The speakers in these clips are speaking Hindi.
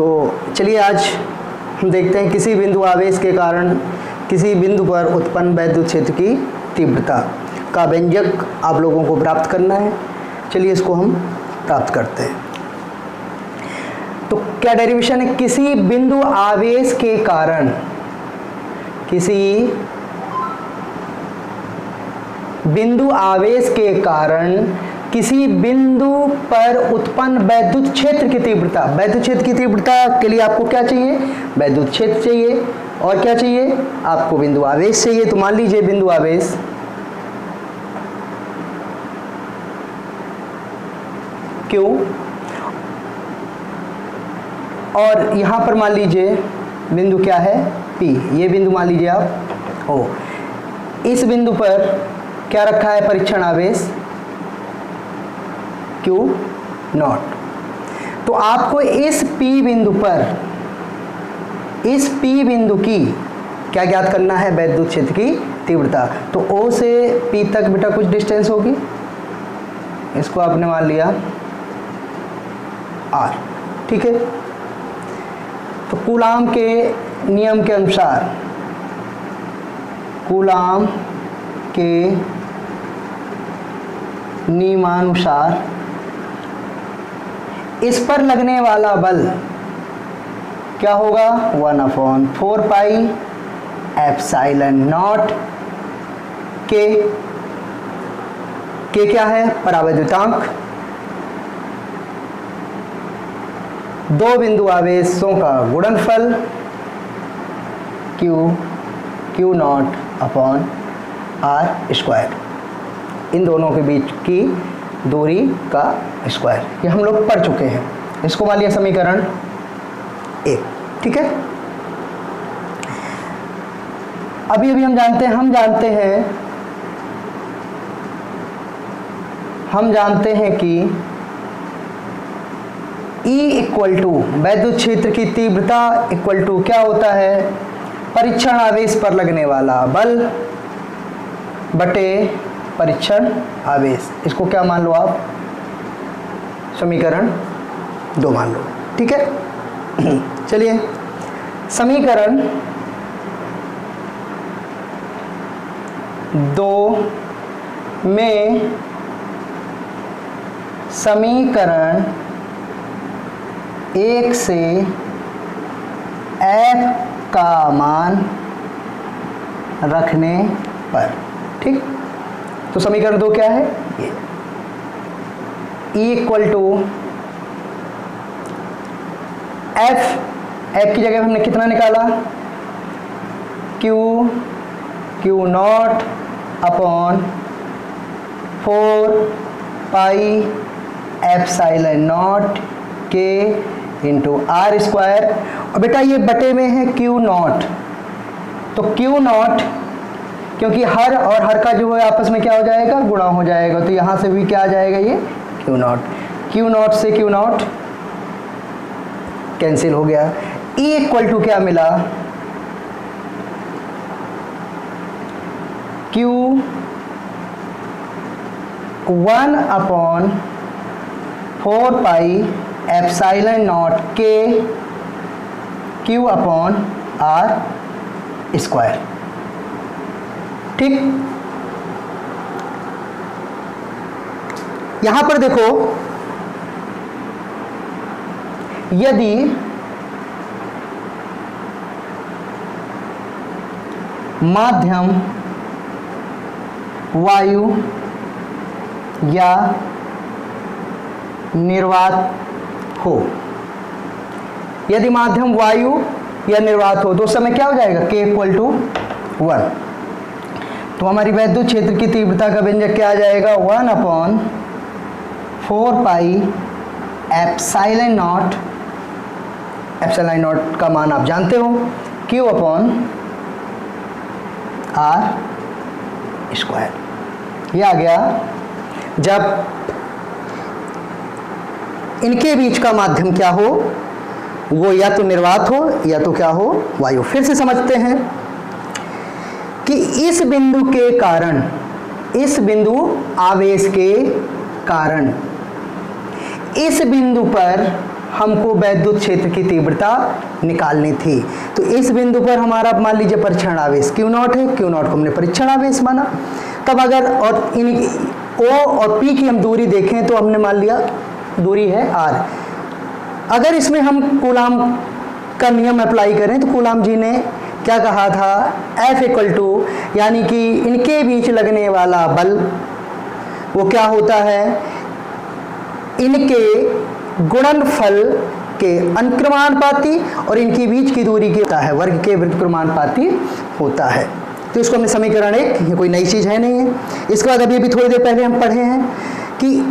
तो चलिए आज हम देखते हैं किसी बिंदु आवेश के कारण किसी बिंदु पर उत्पन्न वैद्युत क्षेत्र की तीव्रता का व्यंजक आप लोगों को प्राप्त करना है। चलिए इसको हम प्राप्त करते हैं। तो क्या डेरिवेशन है? किसी बिंदु आवेश के कारण, किसी बिंदु आवेश के कारण किसी बिंदु पर उत्पन्न वैद्युत क्षेत्र की तीव्रता। वैद्युत क्षेत्र की तीव्रता के लिए आपको क्या चाहिए? वैद्युत क्षेत्र चाहिए। और क्या चाहिए? आपको बिंदु आवेश चाहिए। तो मान लीजिए बिंदु आवेश Q, और यहां पर मान लीजिए बिंदु क्या है? P। ये बिंदु मान लीजिए आप O। इस बिंदु पर क्या रखा है? परीक्षण आवेश Q नॉट। तो आपको इस P बिंदु पर, इस P बिंदु की क्या ज्ञात करना है? वैद्युत क्षेत्र की तीव्रता। तो O से P तक बेटा कुछ डिस्टेंस होगी, इसको आपने मान लिया R, ठीक है। तो कूलाम के नियम के अनुसार, कूलाम के नियमानुसार इस पर लगने वाला बल क्या होगा? 1/4 पाई एप्सिलॉन नॉट के। क्या है? परावैद्युतांक। दो बिंदु आवेशों का गुणनफल Q naught upon R square, इन दोनों के बीच की दूरी का स्क्वायर। ये हम लोग पढ़ चुके हैं। इसको मान लिया समीकरण 1, ठीक है। अभी हम जानते हैं कि E इक्वल टू वैद्युत क्षेत्र की तीव्रता इक्वल टू क्या होता है? परीक्षण आवेश पर लगने वाला बल बटे परीक्षण आवेश। इसको क्या मान लो आप? समीकरण 2 मान लो, ठीक है। चलिए समीकरण 2 में समीकरण 1 से F का मान रखने पर, ठीक। तो समीकरण 2 क्या है? ये E इक्वल टू F की जगह हमने कितना निकाला? Q naught upon 4 pi epsilon not के इंटू R स्क्वायर। और बेटा ये बटे में है Q नॉट, तो Q नॉट क्योंकि हर और हर का जो है आपस में क्या हो जाएगा? गुणा हो जाएगा। तो यहां से भी क्या आ जाएगा? ये Q नॉट से Q नॉट कैंसिल हो गया। E इक्वल टू क्या मिला? Q 1/4 पाई एप्सिलॉन नॉट के Q अपॉन R स्क्वायर, ठीक। यहां पर देखो, यदि माध्यम वायु या निर्वात हो, यदि माध्यम वायु या निर्वात हो तो उस समय क्या हो जाएगा? K equal to 1। तो हमारी वैद्युत क्षेत्र की तीव्रता का व्यंजक क्या आ जाएगा? 1/4 पाई एप्सिलॉन नॉट का मान आप जानते हो, Q अपॉन R स्क्वायर। ये आ गया जब इनके बीच का माध्यम क्या हो? वो या तो निर्वात हो या तो क्या हो? वायु। फिर से समझते हैं कि इस बिंदु के कारण, इस बिंदु आवेश के कारण इस बिंदु पर हमको वैद्युत क्षेत्र की तीव्रता निकालनी थी। तो इस बिंदु पर हमारा मान लीजिए परीक्षण आवेश Q0 है, Q0 को हमने परीक्षण आवेश माना। तब अगर और इन O और P की हम दूरी देखें तो हमने मान लिया दूरी है R। अगर इसमें हम कूलाम का नियम अप्लाई करें तो कूलाम जी ने क्या कहा था, F इक्वल टू यानी कि इनके बीच लगने वाला बल वो क्या होता है, इनके गुणनफल के अनुक्रमानुपाती और इनके बीच की दूरी के होता है, वर्ग के व्युत्क्रमानुपाती होता है। तो इसको हमने समीकरण 1, ये कोई नई चीज़ है नहीं है। इसके बाद अभी थोड़ी देर पहले हम पढ़े हैं कि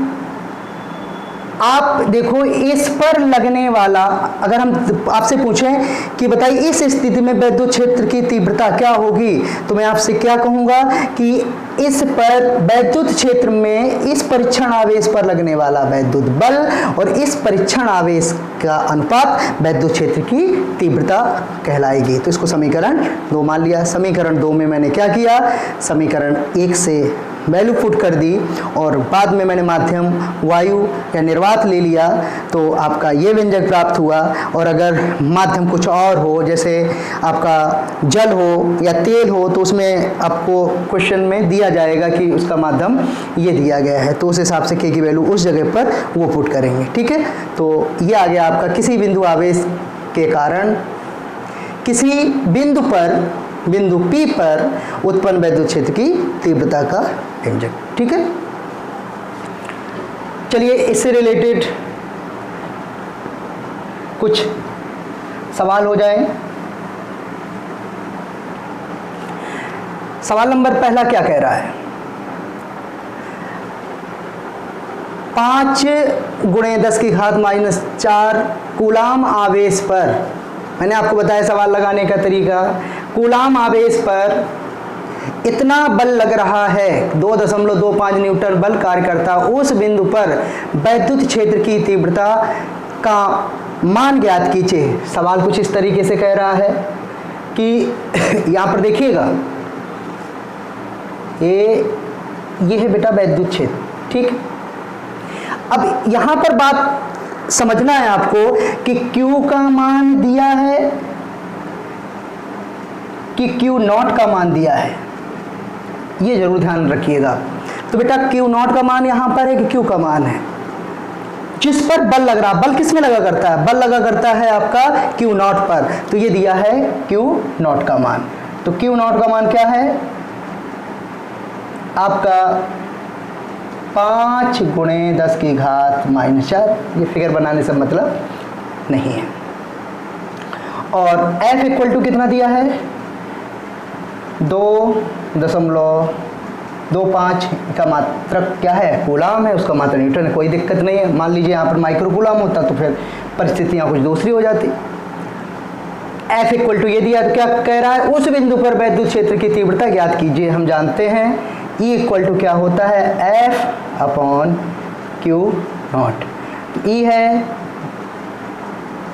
आप देखो इस पर लगने वाला, अगर हम आपसे पूछें कि बताइए इस स्थिति में वैद्युत क्षेत्र की तीव्रता क्या होगी, तो मैं आपसे क्या कहूंगा कि इस पर वैद्युत क्षेत्र में इस परीक्षण आवेश पर लगने वाला वैद्युत बल और इस परीक्षण आवेश का अनुपात वैद्युत क्षेत्र की तीव्रता कहलाएगी। तो इसको समीकरण 2 मान लिया। समीकरण 2 में मैंने क्या किया, समीकरण 1 से वैल्यू पुट कर दी और बाद में मैंने माध्यम वायु या निर्वात ले लिया, तो आपका ये व्यंजक प्राप्त हुआ। और अगर माध्यम कुछ और हो, जैसे आपका जल हो या तेल हो, तो उसमें आपको क्वेश्चन में दिया जाएगा कि उसका माध्यम ये दिया गया है, तो उस हिसाब से के की वैल्यू उस जगह पर वो पुट करेंगे। ठीक है, तो ये आ गया आपका किसी बिंदु आवेश के कारण किसी बिंदु पर, बिंदु P पर उत्पन्न वैद्युत क्षेत्र की तीव्रता का व्यंजक। ठीक है, चलिए इससे रिलेटेड कुछ सवाल हो जाए। सवाल नंबर पहला क्या कह रहा है, 5 × 10⁻⁴ कूलाम आवेश पर, मैंने आपको बताया सवाल लगाने का तरीका, कूलाम आवेश पर इतना बल लग रहा है, 2.25 न्यूटन बल कार्य करता, उस बिंदु पर वैद्युत क्षेत्र की तीव्रता का मान ज्ञात कीजिए। सवाल कुछ इस तरीके से कह रहा है कि यहाँ पर देखिएगा, ये है बेटा वैद्युत क्षेत्र। ठीक, अब यहाँ पर बात समझना है आपको कि Q का मान दिया है कि Q0 का मान दिया है, ये जरूर ध्यान रखिएगा। तो बेटा Q0 का मान यहाँ पर है कि Q का मान है, जिस पर बल लग रहा, बल किस में लगा करता है, बल लगा करता है आपका Q0 पर, तो ये दिया है Q0 का मान। तो Q0 का मान क्या है आपका 5 × 10⁻⁴, ये फिगर बनाने से मतलब नहीं है। और F इक्वल टू कितना दिया है, 2.25 का मात्रक क्या है, कूलाम है, उसका मात्रक न्यूटन है, कोई दिक्कत नहीं है। मान लीजिए यहाँ पर माइक्रो कूलाम होता तो फिर परिस्थितियाँ कुछ दूसरी हो जाती। F इक्वल टू ये दिया, तो क्या कह रहा है, उस बिंदु पर वैद्युत क्षेत्र की तीव्रता ज्ञात कीजिए। हम जानते हैं E इक्वल टू क्या होता है, F/Q0। E है,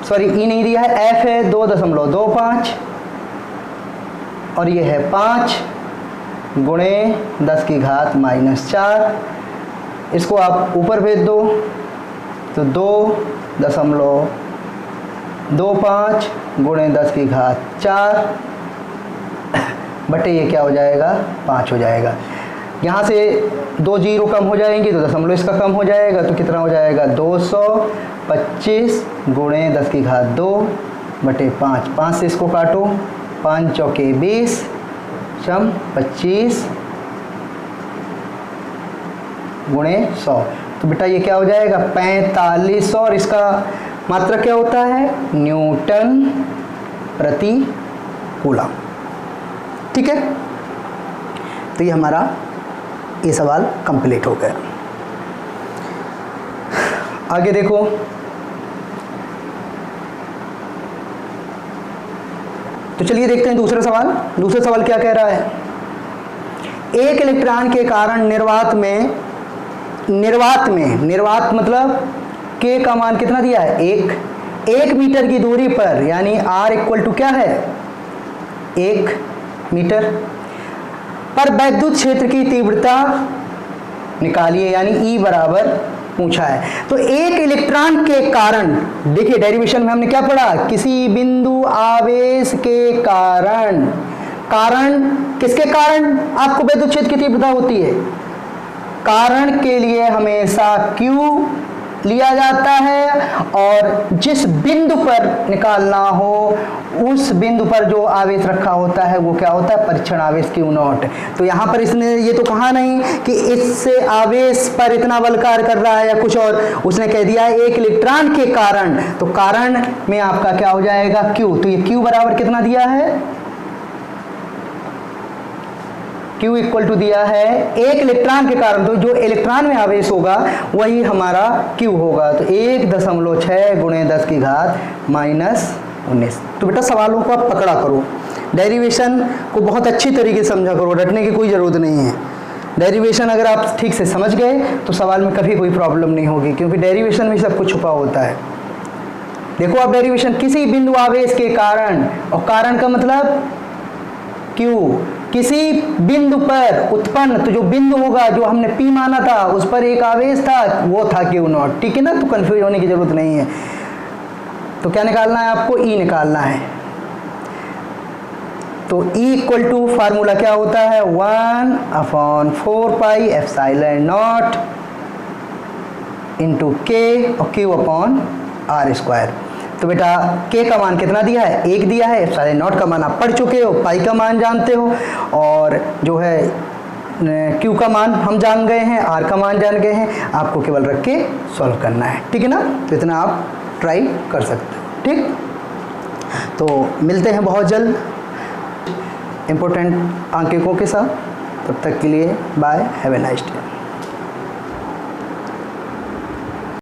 सॉरी E नहीं दिया है, F है 2.25 और ये है 5 × 10⁻⁴। इसको आप ऊपर भेज दो तो 2.25 × 10⁻⁴ बटे ये क्या हो जाएगा, 5 हो जाएगा। यहाँ से 2 जीरो कम हो जाएंगे तो दशमलव इसका कम हो जाएगा, तो कितना हो जाएगा, 225 × 10⁻² बटे 5। 5 से इसको काटो, 5 चौके 20 सम 25 × 100, तो बेटा ये क्या हो जाएगा, 4500। और इसका मात्रा क्या होता है, न्यूटन प्रति कूलम। ठीक है, तो ये हमारा ये सवाल कंप्लीट हो गया। आगे देखो, तो चलिए देखते हैं दूसरा सवाल। दूसरा सवाल क्या कह रहा है, एक इलेक्ट्रॉन के कारण निर्वात में मतलब K का मान कितना दिया है, 1 मीटर की दूरी पर, यानी R इक्वल टू क्या है, 1 मीटर पर वैद्युत क्षेत्र की तीव्रता निकालिए, यानी E बराबर पूछा है। तो एक इलेक्ट्रॉन के कारण, देखिए डेरिवेशन में हमने क्या पढ़ा, किसी बिंदु आवेश के कारण, कारण किसके कारण, आपको विद्युत क्षेत्र की तीव्रता होती है, कारण के लिए हमेशा Q लिया जाता है, और जिस बिंदु पर निकालना हो उस बिंदु पर जो आवेश रखा होता है वो क्या होता है, परीक्षण आवेश Q0। तो यहाँ पर इसने ये तो कहा नहीं कि इससे आवेश पर इतना बल कार्य कर रहा है या कुछ और, उसने कह दिया है एक इलेक्ट्रॉन के कारण, तो कारण में आपका क्या हो जाएगा Q। तो ये Q बराबर कितना दिया है, Q इक्वल टू दिया है एक इलेक्ट्रॉन के कारण, तो जो इलेक्ट्रॉन में आवेश होगा वही हमारा Q होगा। तो 1.6 गुणे 10 की घात -19। तो बेटा सवालों को आप पकड़ा करो, डेरिवेशन को बहुत अच्छी तरीके से समझा करो, रटने की कोई ज़रूरत नहीं है। डेरिवेशन अगर आप ठीक से समझ गए तो सवाल में कभी कोई प्रॉब्लम नहीं होगी, क्योंकि डेरिवेशन में सब कुछ छुपा होता है। देखो आप डेरिवेशन, किसी बिंदु आवेश के कारण, और कारण का मतलब Q, किसी बिंदु पर उत्पन्न, तो जो बिंदु होगा जो हमने P माना था उस पर एक आवेश था, वो था Q0, ठीक है ना। तो कंफ्यूज होने की जरूरत नहीं है। तो क्या निकालना है आपको, E निकालना है। तो E इक्वल टू फार्मूला क्या होता है, 1/4 pi epsilon not into K और Q/r²। तो बेटा K का मान कितना दिया है, 1 दिया है, एप्सिलॉन नॉट का मान आप पढ़ चुके हो, पाई का मान जानते हो, और जो है Q का मान हम जान गए हैं, R का मान जान गए हैं, आपको केवल रख के सॉल्व करना है, ठीक है ना। तो इतना आप ट्राई कर सकते हो, ठीक। तो मिलते हैं बहुत जल्द इम्पोर्टेंट अंकों के साथ, तब तक के लिए bye, have a nice day.